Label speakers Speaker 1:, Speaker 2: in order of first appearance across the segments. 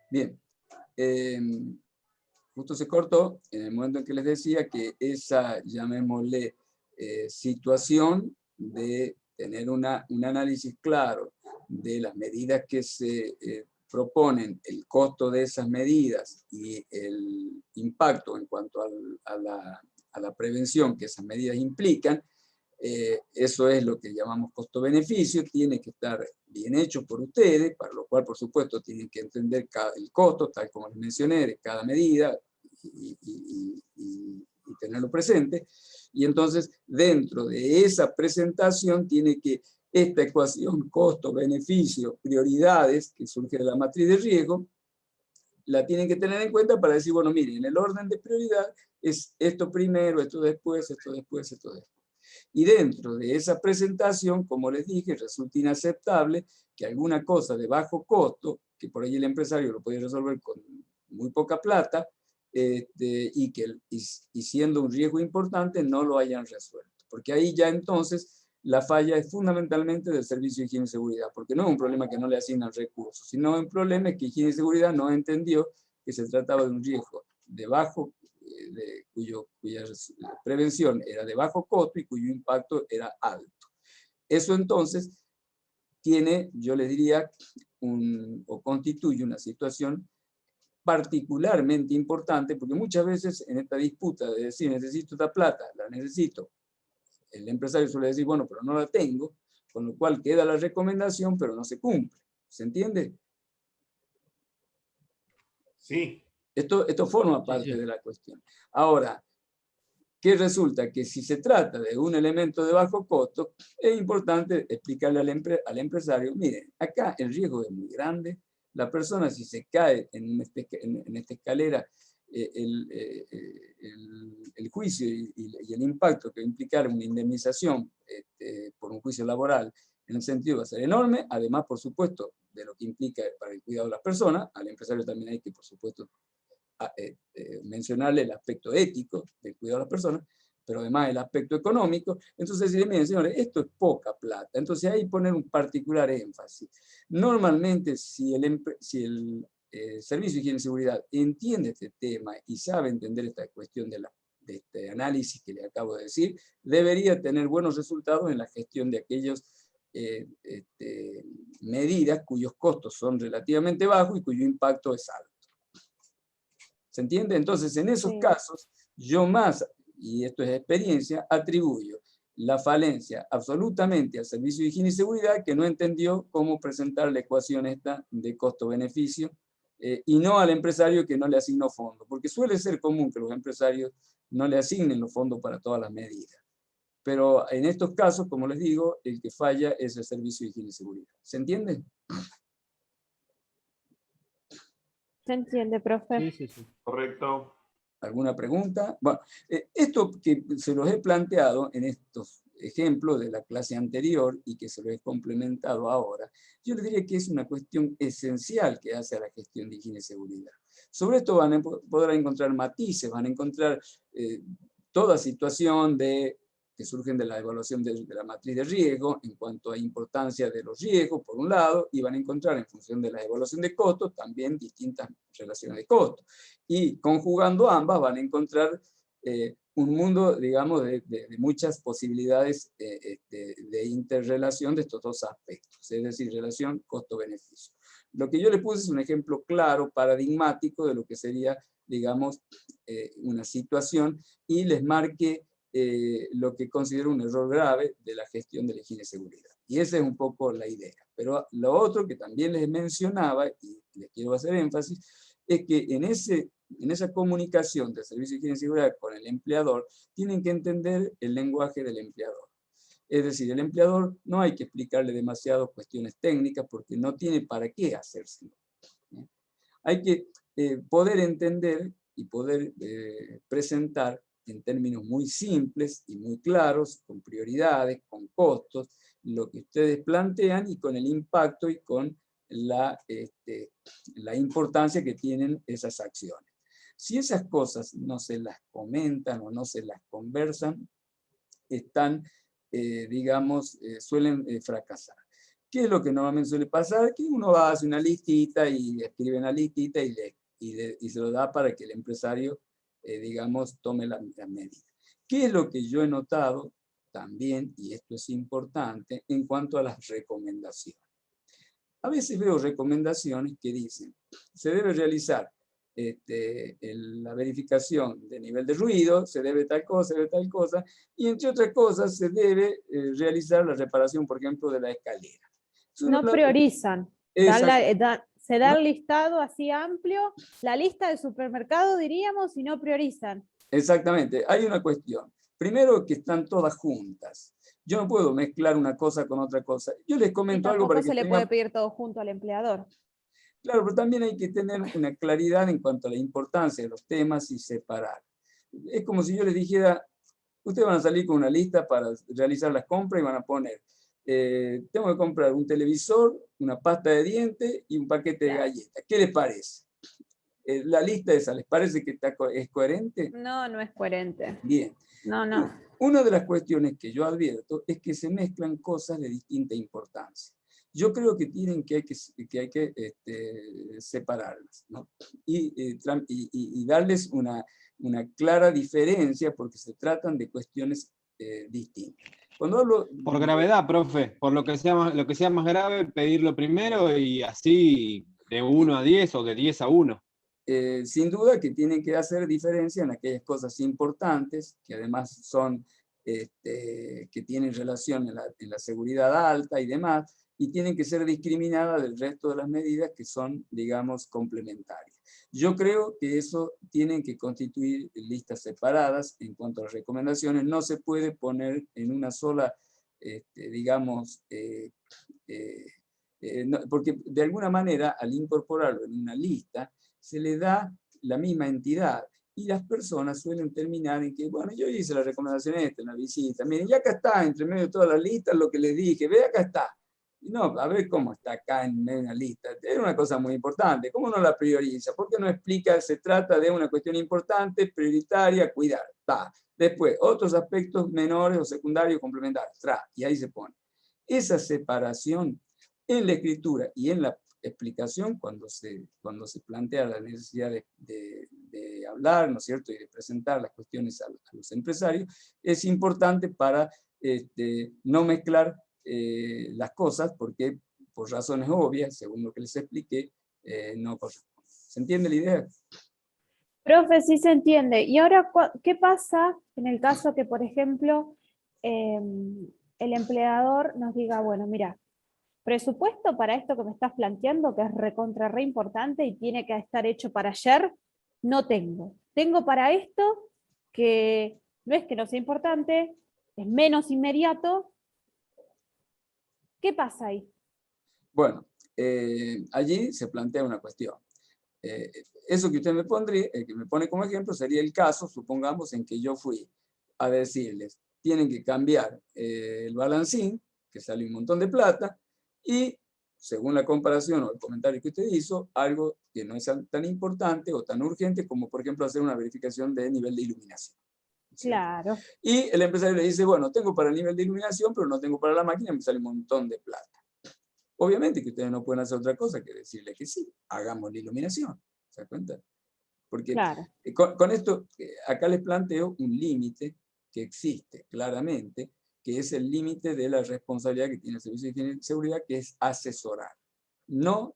Speaker 1: Bien. Justo se cortó en el momento en que les decía que esa, llamémosle, situación de tener un análisis claro de las medidas que se proponen, el costo de esas medidas y el impacto en cuanto a la prevención que esas medidas implican, eso es lo que llamamos costo-beneficio, tiene que estar bien hecho por ustedes, para lo cual, por supuesto, tienen que entender el costo, tal como les mencioné, de cada medida y tenerlo presente. Y entonces, dentro de esa presentación, tiene que esta ecuación costo-beneficio, prioridades, que surge de la matriz de riesgo, la tienen que tener en cuenta para decir, bueno, miren, el orden de prioridad es esto primero, esto después, esto después, esto después. Y dentro de esa presentación, como les dije, resulta inaceptable que alguna cosa de bajo costo, que por ahí el empresario lo puede resolver con muy poca plata, y siendo un riesgo importante, no lo hayan resuelto. Porque ahí ya entonces la falla es fundamentalmente del Servicio de Higiene y Seguridad, porque no es un problema que no le asignan recursos, sino un problema es que Higiene y Seguridad no entendió que se trataba de un riesgo de bajo cuya prevención era de bajo costo y cuyo impacto era alto. Eso entonces tiene, yo les diría, o constituye una situación particularmente importante, porque muchas veces en esta disputa de decir necesito esta plata, la necesito, el empresario suele decir, bueno, pero no la tengo, con lo cual queda la recomendación, pero no se cumple. ¿Se entiende?
Speaker 2: Sí.
Speaker 1: Esto forma parte de la cuestión. Ahora, ¿qué resulta? Que si se trata de un elemento de bajo costo, es importante explicarle al empresario, mire, acá el riesgo es muy grande, la persona si se cae en esta escalera, el juicio y el impacto que va a implicar una indemnización por un juicio laboral en el sentido va a ser enorme, además, por supuesto, de lo que implica para el cuidado de las personas, al empresario también hay que, por supuesto, mencionarle el aspecto ético del cuidado de las personas, pero además el aspecto económico. Entonces, miren, señores, esto es poca plata. Entonces, ahí poner un particular énfasis. Normalmente, si el Servicio de Higiene y Seguridad entiende este tema y sabe entender esta cuestión de este análisis que le acabo de decir, debería tener buenos resultados en la gestión de aquellos medidas cuyos costos son relativamente bajos y cuyo impacto es alto. ¿Se entiende? Entonces, en esos casos, yo más, y esto es experiencia, atribuyo la falencia absolutamente al Servicio de Higiene y Seguridad, que no entendió cómo presentar la ecuación esta de costo-beneficio, y no al empresario que no le asignó fondos, porque suele ser común que los empresarios no le asignen los fondos para todas las medidas. Pero en estos casos, como les digo, el que falla es el Servicio de Higiene y Seguridad. ¿Se entiende?
Speaker 3: ¿Se entiende, profe?
Speaker 2: Sí, sí, sí. Correcto.
Speaker 1: ¿Alguna pregunta? Bueno, esto que se los he planteado en estos ejemplos de la clase anterior y que se lo he complementado ahora, yo les diría que es una cuestión esencial que hace a la gestión de higiene y seguridad. Sobre esto van a poder encontrar matices, van a encontrar toda situación que surgen de la evaluación de la matriz de riesgo en cuanto a importancia de los riesgos, por un lado, y van a encontrar en función de la evaluación de costos también distintas relaciones de costos. Y conjugando ambas van a encontrar un mundo, digamos, de muchas posibilidades de interrelación de estos dos aspectos, es decir, relación costo-beneficio. Lo que yo le puse es un ejemplo claro, paradigmático de lo que sería, digamos, una situación, y les marqué lo que considero un error grave de la gestión de la higiene y seguridad. Y esa es un poco la idea. Pero lo otro que también les mencionaba, y les quiero hacer énfasis, es que en esa comunicación del Servicio de Higiene y Seguridad con el empleador, tienen que entender el lenguaje del empleador. Es decir, el empleador no hay que explicarle demasiado cuestiones técnicas porque no tiene para qué hacérselo. Hay que poder entender y poder presentar en términos muy simples y muy claros, con prioridades, con costos, lo que ustedes plantean y con el impacto y con la importancia que tienen esas acciones. Si esas cosas no se las comentan o no se las conversan, están, digamos, suelen fracasar. ¿Qué es lo que normalmente suele pasar? Que uno va, hace una listita y escribe una listita y se lo da para que el empresario, digamos, tome la medida. ¿Qué es lo que yo he notado también, y esto es importante, en cuanto a las recomendaciones? A veces veo recomendaciones que dicen, se debe realizar la verificación de nivel de ruido, se debe tal cosa, y entre otras cosas se debe realizar la reparación, por ejemplo, de la escalera.
Speaker 3: No priorizan. Se da
Speaker 1: ¿no?
Speaker 3: el listado así amplio, la lista de supermercado diríamos, y no priorizan.
Speaker 1: Exactamente, hay una cuestión. Primero que están todas juntas. Yo no puedo mezclar una cosa con otra cosa. Yo les
Speaker 3: Y
Speaker 1: comento algo para
Speaker 3: tampoco
Speaker 1: que
Speaker 3: se le
Speaker 1: tengan...
Speaker 3: puede pedir todo junto al empleador.
Speaker 1: Claro, pero también hay que tener una claridad en cuanto a la importancia de los temas y separar. Es como si yo les dijera, ustedes van a salir con una lista para realizar las compras y van a poner, tengo que comprar un televisor, una pasta de dientes y un paquete de galletas. ¿Qué les parece? La lista esa, ¿les parece que es coherente?
Speaker 3: No, no es coherente.
Speaker 1: Bien.
Speaker 3: No.
Speaker 1: Una de las cuestiones que yo advierto es que se mezclan cosas de distinta importancia. Yo creo que hay que separarlas, ¿no? Y darles una clara diferencia porque se tratan de cuestiones distintas. Cuando hablo
Speaker 4: Por gravedad, profe, por lo que sea más grave, pedirlo primero y así de 1 a 10 o de 10 a 1.
Speaker 1: Sin duda que tienen que hacer diferencia en aquellas cosas importantes, que además son, que tienen relación en la seguridad alta y demás, y tienen que ser discriminadas del resto de las medidas que son, digamos, complementarias. Yo creo que eso tienen que constituir listas separadas en cuanto a las recomendaciones. No se puede poner en una sola, digamos, porque de alguna manera al incorporarlo en una lista, se le da la misma entidad y las personas suelen terminar en que, bueno, yo hice la recomendación esta en la visita, miren, ya acá está, entre medio de todas las listas, lo que les dije, ve acá está. Y no, a ver cómo está acá en medio de una lista. Es una cosa muy importante. ¿Cómo no la prioriza? ¿Por qué no explica? Se trata de una cuestión importante, prioritaria, cuidar. Está. Después, otros aspectos menores o secundarios complementarios. Y ahí se pone. Esa separación en la escritura y en la explicación, cuando se plantea la necesidad de hablar, ¿no es cierto?, y de presentar las cuestiones a los empresarios, es importante para no mezclar las cosas, porque por razones obvias, según lo que les expliqué, no corresponde. ¿Se entiende la idea?
Speaker 3: Profe, sí se entiende. Y ahora, ¿qué pasa en el caso que, por ejemplo, el empleador nos diga, bueno, mira, presupuesto para esto que me estás planteando, que es recontra re importante y tiene que estar hecho para ayer, no tengo. Tengo para esto que no es que no sea importante, es menos inmediato. ¿Qué pasa ahí?
Speaker 1: Bueno, allí se plantea una cuestión. Eso que usted que me pone como ejemplo sería el caso, supongamos, en que yo fui a decirles, tienen que cambiar el balancín, que sale un montón de plata, y según la comparación o el comentario que usted hizo, algo que no es tan importante o tan urgente como, por ejemplo, hacer una verificación de nivel de iluminación. ¿Cierto?
Speaker 3: Claro.
Speaker 1: Y el empresario le dice, bueno, tengo para el nivel de iluminación, pero no tengo para la máquina, me sale un montón de plata. Obviamente que ustedes no pueden hacer otra cosa que decirle que sí, hagamos la iluminación. ¿Se da cuenta? Porque
Speaker 3: Claro.
Speaker 1: con esto, acá les planteo un límite que existe claramente, que es el límite de la responsabilidad que tiene el Servicio de Higiene y Seguridad, que es asesorar. No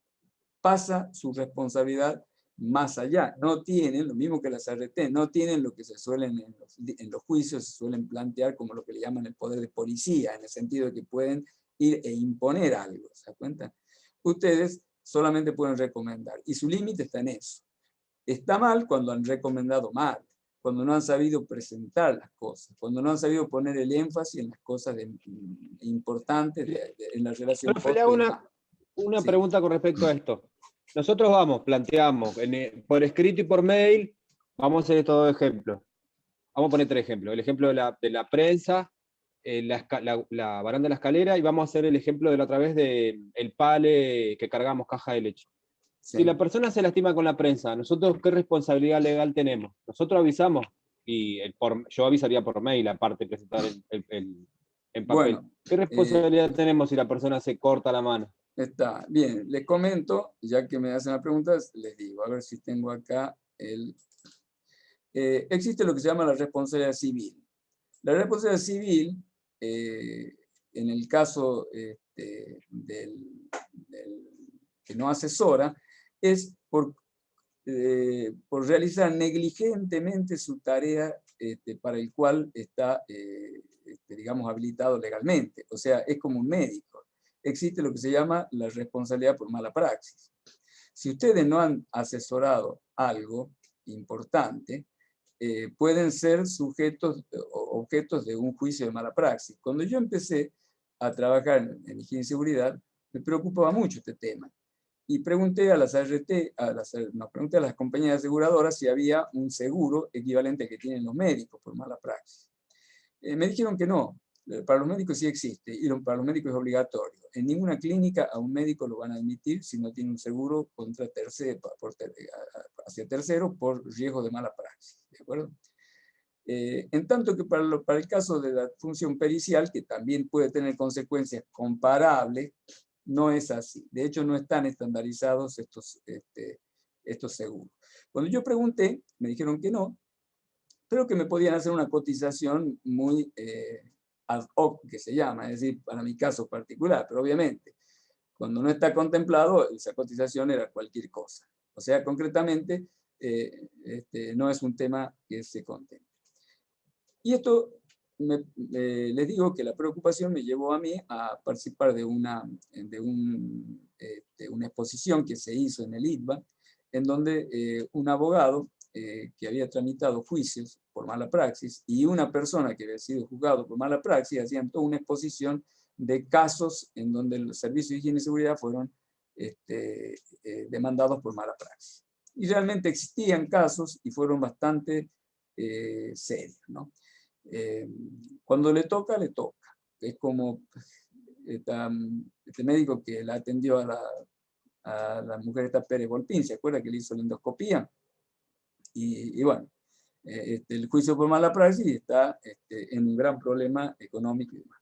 Speaker 1: pasa su responsabilidad más allá. No tienen, lo mismo que las ART, no tienen lo que se suelen en los juicios, se suelen plantear como lo que le llaman el poder de policía, en el sentido de que pueden ir e imponer algo. ¿Se da cuenta? Ustedes solamente pueden recomendar, y su límite está en eso. Está mal cuando han recomendado mal, cuando no han sabido presentar las cosas, cuando no han sabido poner el énfasis en las cosas importantes en la relación.
Speaker 4: Profe, le hago una pregunta con respecto a esto. Nosotros planteamos por escrito y por mail, vamos a hacer estos 2 ejemplos. Vamos a poner 3 ejemplos. El ejemplo de la prensa, la baranda de la escalera, y vamos a hacer el ejemplo de la otra vez del pale que cargamos caja de leche.
Speaker 1: Sí.
Speaker 4: Si la persona se lastima con la prensa, ¿nosotros qué responsabilidad legal tenemos? Nosotros avisamos, y yo avisaría por mail, aparte de presentar en papel.
Speaker 1: Bueno,
Speaker 4: ¿Qué responsabilidad tenemos si la persona se corta la mano?
Speaker 1: está bien, les comento, ya que me hacen las preguntas, les digo, a ver si tengo acá el... existe lo que se llama la responsabilidad civil. La responsabilidad civil, en el caso del que no asesora, es por realizar negligentemente su tarea para el cual está, digamos, habilitado legalmente. O sea, es como un médico. Existe lo que se llama la responsabilidad por mala praxis. Si ustedes no han asesorado algo importante, pueden ser sujetos o objetos de un juicio de mala praxis. Cuando yo empecé a trabajar en higiene y seguridad, me preocupaba mucho este tema. Y pregunté a las pregunté a las compañías aseguradoras si había un seguro equivalente al que tienen los médicos por mala praxis. Me dijeron que no. Para los médicos sí existe, y para los médicos es obligatorio. En ninguna clínica a un médico lo van a admitir si no tiene un seguro contra hacia terceros por riesgo de mala praxis. ¿De acuerdo? En tanto que para el caso de la función pericial, que también puede tener consecuencias comparables, no es así. De hecho, no están estandarizados estos seguros. Cuando yo pregunté, me dijeron que no, pero que me podían hacer una cotización muy ad hoc, que se llama, es decir, para mi caso particular, pero obviamente, cuando no está contemplado, esa cotización era cualquier cosa. O sea, concretamente, no es un tema que se contempla. Y esto, les digo que la preocupación me llevó a mí a participar de una exposición que se hizo en el ITBA, en donde un abogado que había tramitado juicios por mala praxis y una persona que había sido juzgado por mala praxis hacían toda una exposición de casos en donde los servicios de higiene y seguridad fueron demandados por mala praxis. Y realmente existían casos y fueron bastante serios, ¿no? Cuando le toca, le toca. Es como este médico que la atendió a la mujer esta Pérez Volpín, ¿se acuerda que le hizo la endoscopía? Y bueno, el juicio por mala praxis está en un gran problema económico y demás.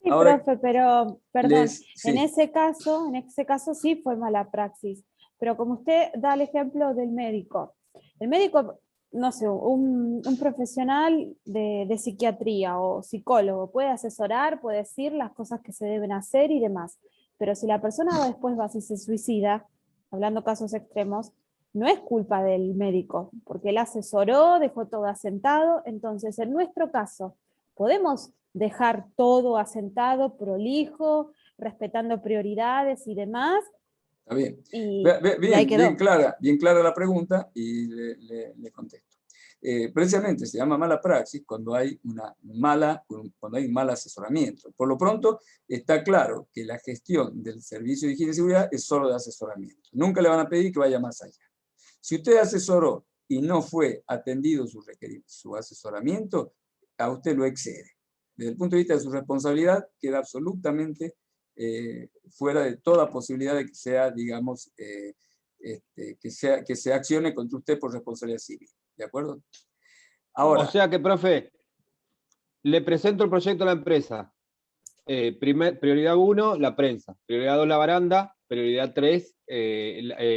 Speaker 3: Sí,
Speaker 1: Ahora,
Speaker 3: profe, pero, perdón,
Speaker 1: sí.
Speaker 3: en ese caso sí fue mala praxis, pero como usted da el ejemplo del médico, el médico, no sé, un profesional de psiquiatría o psicólogo puede asesorar, puede decir las cosas que se deben hacer y demás, pero si la persona después va y se suicida, hablando casos extremos, no es culpa del médico, porque él asesoró, dejó todo asentado. Entonces, en nuestro caso, podemos dejar todo asentado, prolijo, respetando prioridades y demás.
Speaker 1: Está bien.
Speaker 3: Y ahí quedó.
Speaker 1: Bien clara la pregunta y le contesto. Precisamente se llama mala praxis cuando hay un mal asesoramiento. Por lo pronto, está claro que la gestión del servicio de higiene y seguridad es solo de asesoramiento. Nunca le van a pedir que vaya más allá. Si usted asesoró y no fue atendido su asesoramiento, a usted lo excede. Desde el punto de vista de su responsabilidad, queda absolutamente fuera de toda posibilidad de que sea, digamos, que se accione contra usted por responsabilidad civil. ¿De acuerdo? Ahora,
Speaker 4: O sea que, profe, le presento el proyecto a la empresa. Prioridad 1, la prensa. Prioridad 2, la baranda. Prioridad 3,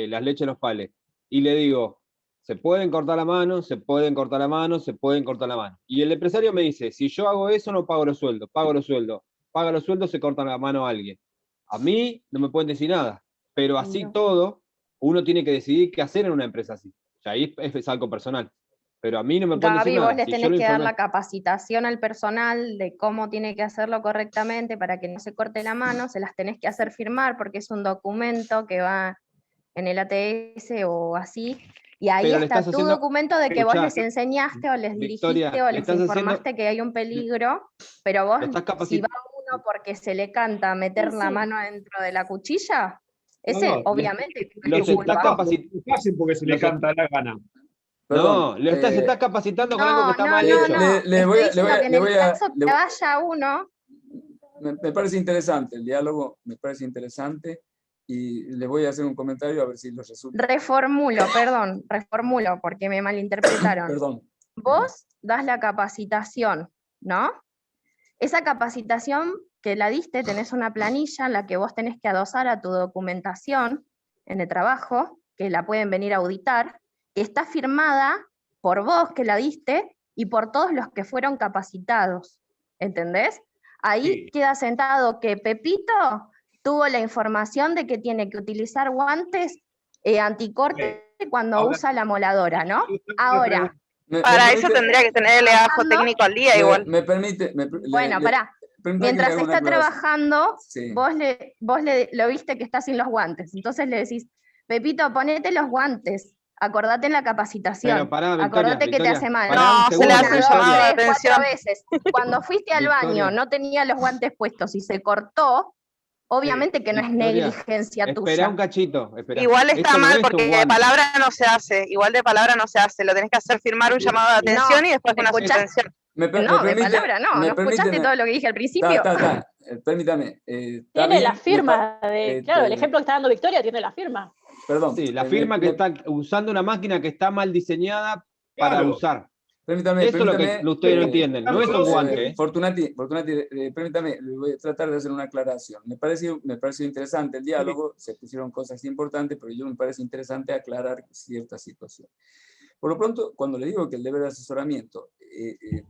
Speaker 4: las leches en los pales. Y le digo, se pueden cortar la mano, se pueden cortar la mano, se pueden cortar la mano. Y el empresario me dice, si yo hago eso, no pago los sueldos, paga los sueldos, se corta la mano a alguien. A mí no me pueden decir nada, pero así todo, uno tiene que decidir qué hacer en una empresa así. O sea, ahí es algo personal. Pero a mí no me pueden decir nada.
Speaker 5: Gaby, vos les tenés que dar la capacitación al personal de cómo tiene que hacerlo correctamente para que no se corte la mano, se las tenés que hacer firmar porque es un documento que va en el ATS o así, y ahí está tu documento de que vos les enseñaste o les dirigiste o les informaste que hay un peligro, pero vos, si va uno porque se le canta meter la mano dentro de la cuchilla, ese obviamente
Speaker 4: los está
Speaker 2: capacitando porque se le canta la gana.
Speaker 1: Perdón,
Speaker 4: no, se está capacitando con algo que está mal hecho.
Speaker 1: Le voy a
Speaker 5: que vaya uno.
Speaker 1: Me parece interesante el diálogo, me parece interesante, y le voy a hacer un comentario a ver si lo resulta.
Speaker 5: Reformulo, porque me malinterpretaron.
Speaker 1: Perdón.
Speaker 5: Vos das la capacitación, ¿no? esa capacitación que la diste, tenés una planilla en la que vos tenés que adosar a tu documentación en el trabajo, que la pueden venir a auditar, que está firmada por vos que la diste y por todos los que fueron capacitados, ¿entendés? Ahí
Speaker 2: Sí.
Speaker 5: queda sentado que Pepito tuvo la información de que tiene que utilizar guantes anticorte cuando
Speaker 2: Ahora-
Speaker 5: usa la moladora, ¿no? Ahora,
Speaker 6: Para eso tendría que tener el legajo técnico al día igual.
Speaker 1: Me permite...
Speaker 5: bueno, pará. Mientras está trabajando,
Speaker 1: Sí.
Speaker 5: vos lo viste que está sin los guantes. Entonces le decís, Pepito, ponete los guantes. Acordate en la capacitación.
Speaker 4: Pero pará, Victoria,
Speaker 5: Acordate que te
Speaker 4: Victoria,
Speaker 5: hace mal.
Speaker 4: pará
Speaker 6: No,
Speaker 4: un
Speaker 6: se le
Speaker 4: segundo,
Speaker 6: hace un
Speaker 4: Victoria.
Speaker 6: llamado de
Speaker 5: 3, 4
Speaker 6: atención.
Speaker 5: veces. Cuando fuiste al baño,
Speaker 4: Victoria.
Speaker 5: no tenía los guantes puestos y se cortó, obviamente que no es
Speaker 4: Victoria,
Speaker 5: negligencia
Speaker 4: Espera
Speaker 5: tuya.
Speaker 4: un cachito. Espera.
Speaker 6: Igual está
Speaker 4: Esto no
Speaker 6: mal
Speaker 4: es un
Speaker 6: porque de
Speaker 4: guante.
Speaker 6: palabra no se hace. Igual de palabra no se hace. Lo tenés que hacer firmar un llamado de atención
Speaker 5: No,
Speaker 6: y después una
Speaker 5: escuchá.
Speaker 6: suspensión.
Speaker 1: Me
Speaker 5: No, de
Speaker 1: permite-
Speaker 5: palabra no.
Speaker 1: me
Speaker 5: ¿No escuchaste
Speaker 1: permite-
Speaker 5: todo lo que dije al principio?
Speaker 1: Permítame.
Speaker 7: Tiene la firma de, claro, el ejemplo que está dando Victoria tiene la firma.
Speaker 1: Perdón.
Speaker 4: Sí, la firma que está usando una máquina que está mal diseñada para
Speaker 2: Claro.
Speaker 4: usar.
Speaker 1: Permítame.
Speaker 4: Eso es lo que ustedes no entienden. No es un guante.
Speaker 1: Fortunati, permítame, voy a tratar de hacer una aclaración. Me pareció interesante el diálogo, se pusieron cosas importantes, pero yo me parece interesante aclarar ciertas situaciones. Por lo pronto, cuando le digo que el deber de asesoramiento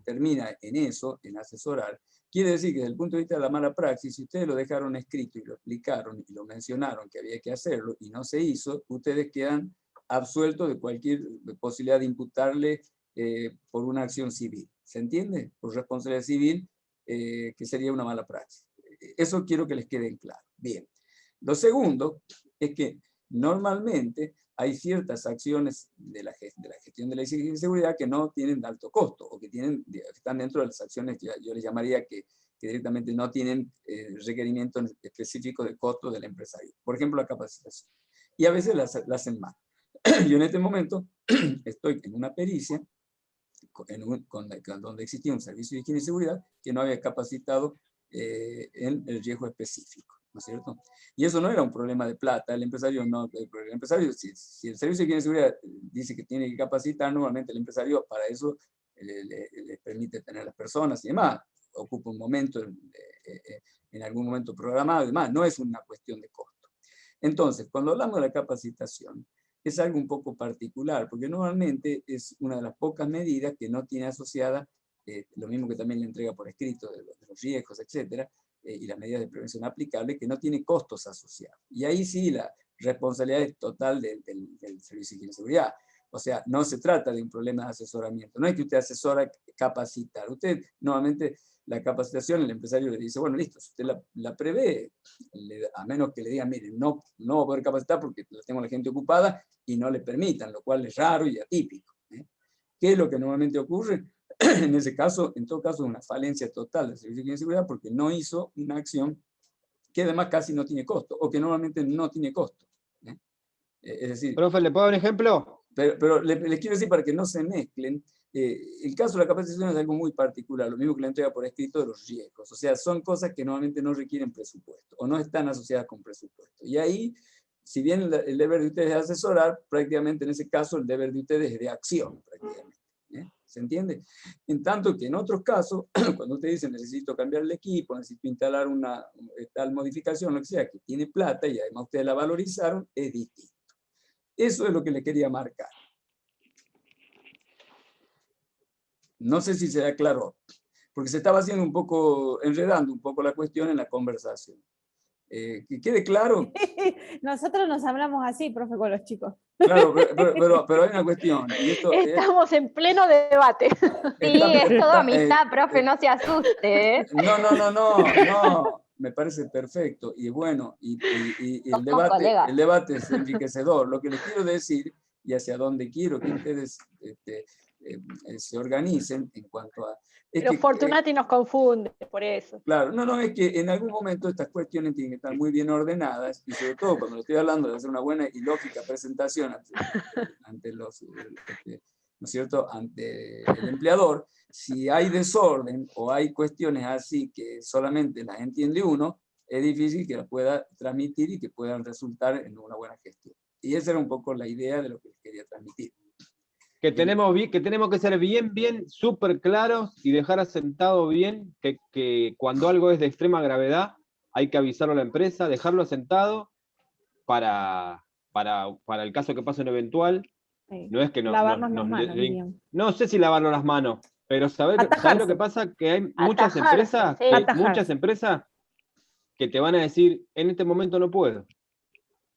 Speaker 1: termina en eso, en asesorar, quiere decir que desde el punto de vista de la mala praxis, si ustedes lo dejaron escrito y lo explicaron y lo mencionaron que había que hacerlo y no se hizo, ustedes quedan absueltos de cualquier posibilidad de imputarle por una acción civil. ¿Se entiende? Por responsabilidad civil, que sería una mala praxis. Eso quiero que les quede en claro. Bien. Lo segundo es que normalmente hay ciertas acciones de la gestión de la seguridad que no tienen alto costo o que están dentro de las acciones que yo les llamaría que directamente no tienen requerimientos específicos de costo del empresario. Por ejemplo, la capacitación. Y a veces la hacen mal. Yo en este momento estoy en una pericia donde existía un servicio de higiene y seguridad que no había capacitado en el riesgo específico, ¿no es cierto? Y eso no era un problema de plata, el empresario no, el empresario, si el servicio de higiene y seguridad dice que tiene que capacitar, normalmente el empresario para eso le permite tener las personas y demás, ocupa un momento, en algún momento programado y demás, no es una cuestión de costo. Entonces, cuando hablamos de la capacitación, es algo un poco particular, porque normalmente es una de las pocas medidas que no tiene asociada, lo mismo que también le entrega por escrito de los riesgos, etcétera, y las medidas de prevención aplicables, que no tiene costos asociados. Y ahí sí la responsabilidad es total del Servicio de Higiene y Seguridad. O sea, no se trata de un problema de asesoramiento, no es que usted asesora capacitar. Usted normalmente la capacitación, el empresario le dice, bueno, listo, si usted la prevé, a menos que le digan, miren, no voy a poder capacitar porque tengo a la gente ocupada y no le permitan, lo cual es raro y atípico. ¿Qué es lo que normalmente ocurre? En ese caso, en todo caso, es una falencia total del Servicio de Higiene y Seguridad porque no hizo una acción que además casi no tiene costo, o que normalmente no tiene costo. Es decir...
Speaker 4: Profe, ¿le puedo dar un ejemplo?
Speaker 1: Pero les quiero decir para que no se mezclen, el caso de la capacitación es algo muy particular, lo mismo que la entrega por escrito de los riesgos. O sea, son cosas que normalmente no requieren presupuesto o no están asociadas con presupuesto. Y ahí, si bien el deber de ustedes es asesorar, prácticamente en ese caso el deber de ustedes es de acción, prácticamente. ¿Se entiende? En tanto que en otros casos, cuando usted dice necesito cambiar el equipo, necesito instalar una tal modificación, lo que sea, que tiene plata y además ustedes la valorizaron, es distinto. Eso es lo que le quería marcar. No sé si se aclaró, porque se estaba haciendo un poco, enredando un poco la cuestión en la conversación. Que quede claro.
Speaker 3: Nosotros nos hablamos así, profe, con los chicos.
Speaker 1: Claro, pero hay una cuestión. Y esto
Speaker 7: Estamos en pleno debate.
Speaker 5: Sí, es todo amistad, profe, no se asuste.
Speaker 1: No, me parece perfecto. Y bueno, y el debate es enriquecedor. Lo que les quiero decir, y hacia dónde quiero que ustedes se organicen en cuanto a...
Speaker 7: Pero Fortunati nos confunde, por eso.
Speaker 1: Claro, no, es que en algún momento estas cuestiones tienen que estar muy bien ordenadas, y sobre todo cuando le estoy hablando de hacer una buena y lógica presentación ante los, ¿no es cierto?, ante el empleador, si hay desorden o hay cuestiones así que solamente las entiende uno, es difícil que las pueda transmitir y que puedan resultar en una buena gestión. Y esa era un poco la idea de lo que les quería transmitir.
Speaker 4: Que tenemos que ser bien súper claros y dejar asentado bien que cuando algo es de extrema gravedad hay que avisarlo a la empresa, dejarlo asentado para el caso que pase un eventual.
Speaker 3: Sí.
Speaker 4: No es que
Speaker 3: Lavarnos las manos, diríamos.
Speaker 4: no sé si lavarnos las manos, pero ¿sabés lo que pasa? Que hay muchas
Speaker 7: Atajarse,
Speaker 4: empresas que te van a decir, en este momento no puedo.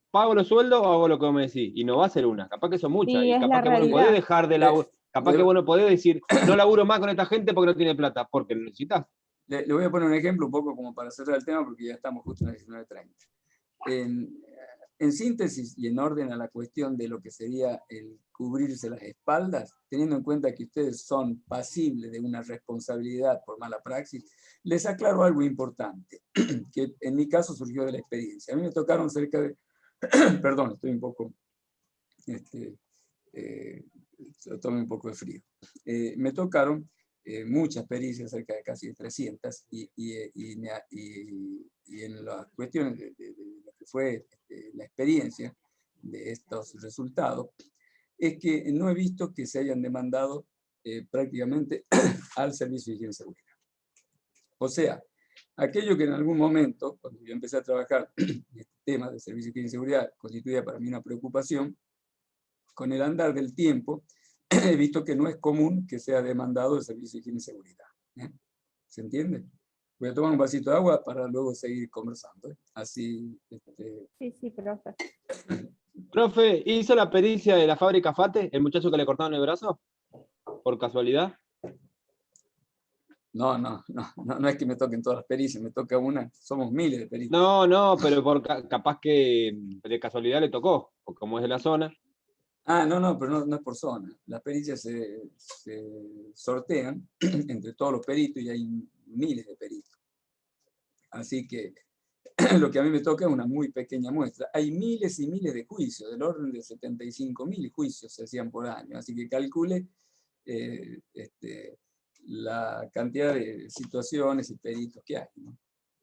Speaker 4: ¿Pago los sueldos o hago lo que vos me decís? Y no va a ser una, capaz que son muchas.
Speaker 3: Sí,
Speaker 4: Y
Speaker 3: es
Speaker 4: capaz
Speaker 3: la
Speaker 4: que vos no
Speaker 3: realidad.
Speaker 4: podés dejar de laburar. Capaz que vos no podés decir, no laburo más con esta gente porque no tiene plata, porque lo necesitas.
Speaker 1: Le voy a poner un ejemplo un poco como para cerrar el tema, porque ya estamos justo en las 19:30. En síntesis y en orden a la cuestión de lo que sería el cubrirse las espaldas, teniendo en cuenta que ustedes son pasibles de una responsabilidad por mala praxis, les aclaro algo importante, que en mi caso surgió de la experiencia. A mí me tocaron cerca de, perdón, estoy un poco, tomé un poco de frío. Me tocaron muchas pericias, cerca de casi 300, y en las cuestiones de lo que fue la experiencia de estos resultados, es que no he visto que se hayan demandado prácticamente al Servicio de Higiene y Seguridad. O sea, aquello que en algún momento, cuando yo empecé a trabajar en este tema de Servicio de Higiene y Seguridad, constituía para mí una preocupación, con el andar del tiempo, he visto que no es común que sea demandado el Servicio de Higiene y Seguridad. ¿Se entiende? Voy a tomar un vasito de agua para luego seguir conversando. Así.
Speaker 3: Sí, profe.
Speaker 4: Profe, ¿hizo la pericia de la fábrica Fate, el muchacho que le cortaron el brazo? ¿Por casualidad?
Speaker 1: No es que me toquen todas las pericias, me toca una, somos miles de pericias.
Speaker 4: No, pero capaz que de casualidad le tocó, porque como es de la zona.
Speaker 1: No, pero no es por zona. Las pericias se sortean entre todos los peritos y hay miles de peritos. Así que lo que a mí me toca es una muy pequeña muestra. Hay miles y miles de juicios, del orden de 75.000 juicios se hacían por año. Así que calcule la cantidad de situaciones y peritos que hay, ¿no?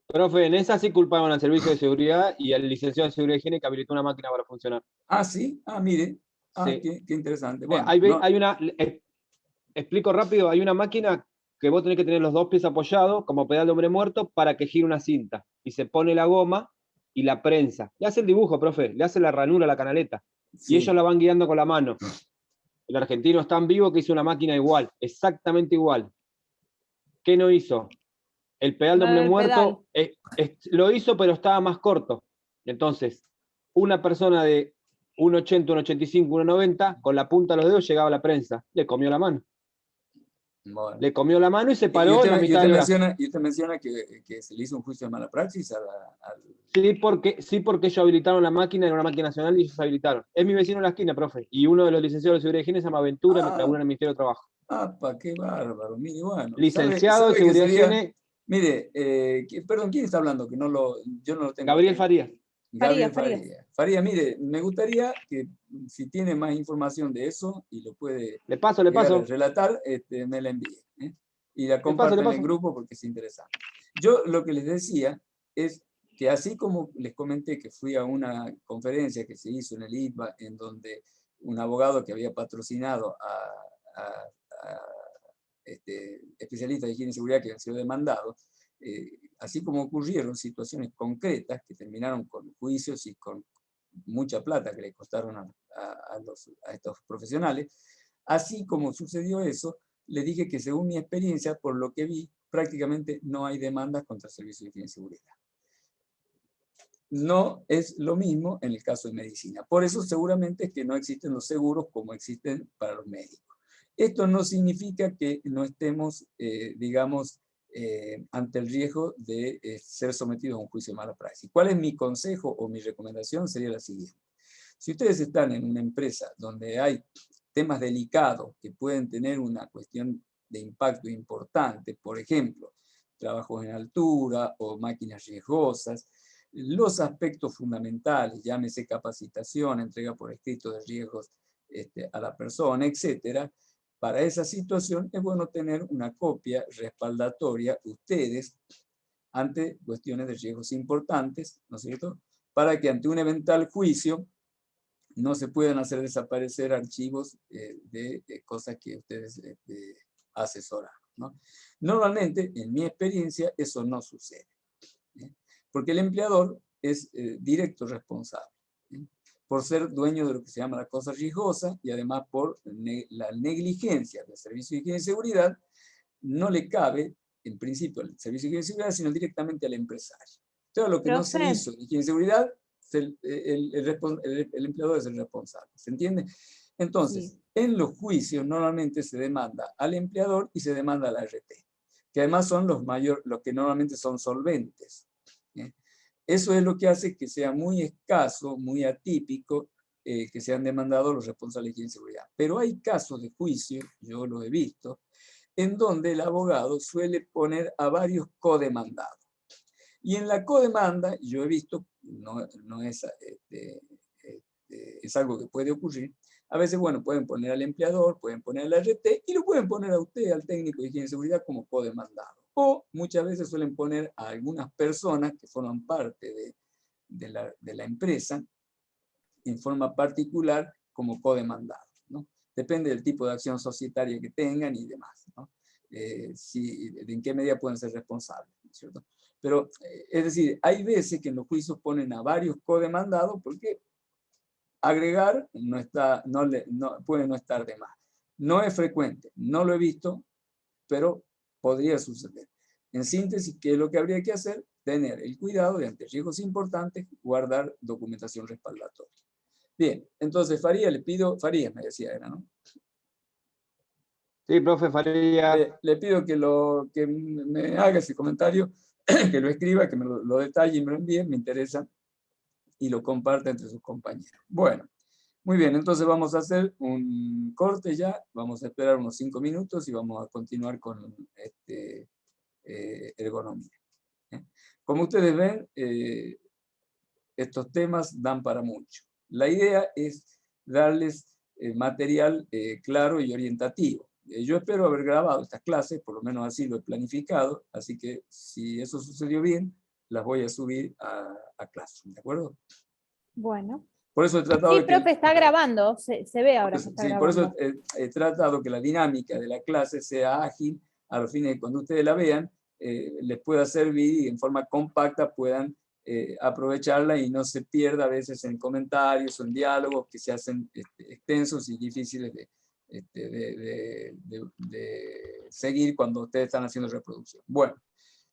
Speaker 4: Profe, en esa sí culpaban al Servicio de Seguridad y al licenciado de Seguridad y Higiene que habilitó una máquina para funcionar.
Speaker 1: ¿Sí? Mire.
Speaker 4: Sí.
Speaker 1: Qué interesante. Bueno,
Speaker 4: explico rápido, hay una máquina que vos tenés que tener los dos pies apoyados como pedal de hombre muerto para que gire una cinta. Y se pone la goma y la prensa. Le hace el dibujo, profe, le hace la ranura a la canaleta. Sí. Y ellos la van guiando con la mano. El argentino es tan vivo que hizo una máquina igual, exactamente igual. ¿Qué no hizo? El pedal de hombre muerto lo hizo, pero estaba más corto. Entonces, una persona de 1,80, 1,85, 1,90, con la punta de los dedos llegaba a la prensa. Le comió la mano. Bueno. Le comió la mano y se paró en la mitad del brazo.
Speaker 1: Y usted menciona que se le hizo un juicio de mala praxis al...
Speaker 4: Sí, porque ellos habilitaron la máquina, era una máquina nacional y ellos habilitaron. Es mi vecino en la esquina, profe. Y uno de los licenciados de Seguridad y Higiene se llama Ventura, me labura en el Ministerio de Trabajo.
Speaker 1: Qué bárbaro. Mire, bueno.
Speaker 4: Licenciado de Seguridad y Higiene.
Speaker 1: Mire, perdón, ¿quién está hablando? Que yo no lo tengo.
Speaker 4: Gabriel Farías.
Speaker 1: Gabriel Farías, mire, me gustaría que si tiene más información de eso y lo puede
Speaker 4: le paso.
Speaker 1: Relatar, me la envíe. Y la comparto en el grupo porque es interesante. Yo lo que les decía es que así como les comenté que fui a una conferencia que se hizo en el ITBA, en donde un abogado que había patrocinado a especialistas de higiene y seguridad que habían sido demandados, así como ocurrieron situaciones concretas que terminaron con juicios y con mucha plata que le costaron a estos profesionales, así como sucedió eso, le dije que según mi experiencia, por lo que vi, prácticamente no hay demandas contra el Servicio de Higiene y Seguridad. No es lo mismo en el caso de medicina. Por eso seguramente es que no existen los seguros como existen para los médicos. Esto no significa que no estemos, digamos, ante el riesgo de ser sometidos a un juicio de mala praxis. ¿Cuál es mi consejo o mi recomendación? Sería la siguiente. Si ustedes están en una empresa donde hay temas delicados que pueden tener una cuestión de impacto importante, por ejemplo, trabajos en altura o máquinas riesgosas, los aspectos fundamentales, llámese capacitación, entrega por escrito de riesgos a la persona, etcétera, para esa situación es bueno tener una copia respaldatoria, ustedes, ante cuestiones de riesgos importantes, ¿no es cierto?, para que ante un eventual juicio no se pueden hacer desaparecer archivos de cosas que ustedes asesoran, ¿no? Normalmente, en mi experiencia, eso no sucede, porque el empleador es directo responsable, por ser dueño de lo que se llama la cosa riesgosa, y además por la negligencia del Servicio de Higiene y Seguridad, no le cabe, en principio, al Servicio de Higiene y Seguridad, sino directamente al empresario. Todo lo que no se hizo en Higiene y Seguridad, el empleador es el responsable, ¿se entiende? Entonces, sí, en los juicios normalmente se demanda al empleador y se demanda al ART, que además son los que normalmente son solventes. Eso es lo que hace que sea muy escaso, muy atípico, que sean demandados los responsables de higiene y seguridad. Pero hay casos de juicio, yo los he visto, en donde el abogado suele poner a varios codemandados. Y en la codemanda, yo he visto, no es, es algo que puede ocurrir, a veces, bueno, pueden poner al empleador, pueden poner al ART y lo pueden poner a usted, al técnico de higiene y seguridad, como codemandado. O muchas veces suelen poner a algunas personas que forman parte de la empresa en forma particular como codemandados, ¿no? Depende del tipo de acción societaria que tengan y demás, ¿no? En qué medida pueden ser responsables, ¿cierto? Pero, es decir, hay veces que en los juicios ponen a varios codemandados porque agregar puede no estar de más. No es frecuente, no lo he visto, pero podría suceder. En síntesis, ¿qué es lo que habría que hacer? Tener el cuidado de, ante riesgos importantes, guardar documentación respaldatoria. Bien, entonces Faría, le pido, Faría me decía era, ¿no?
Speaker 4: Sí, profe Faría.
Speaker 1: Le pido que me haga ese comentario, que lo escriba, que me lo detalle y me lo envíe, me interesa, y lo comparta entre sus compañeros. Bueno, muy bien, entonces vamos a hacer un corte ya, vamos a esperar unos 5 minutos y vamos a continuar con ergonomía. Como ustedes ven, estos temas dan para mucho. La idea es darles material claro y orientativo. Yo espero haber grabado estas clases, por lo menos así lo he planificado, así que si eso sucedió bien, las voy a subir a Classroom, ¿de acuerdo?
Speaker 3: Bueno.
Speaker 1: Por eso he tratado
Speaker 3: sí, profe, está grabando, se ve ahora que está grabando.
Speaker 1: Por eso he tratado que la dinámica de la clase sea ágil, a los fines de cuando ustedes la vean, les pueda servir y en forma compacta puedan aprovecharla y no se pierda a veces en comentarios o en diálogos que se hacen extensos y difíciles de seguir cuando ustedes están haciendo reproducción. Bueno,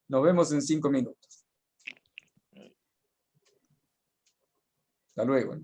Speaker 1: nos vemos en 5 minutos. Hasta luego.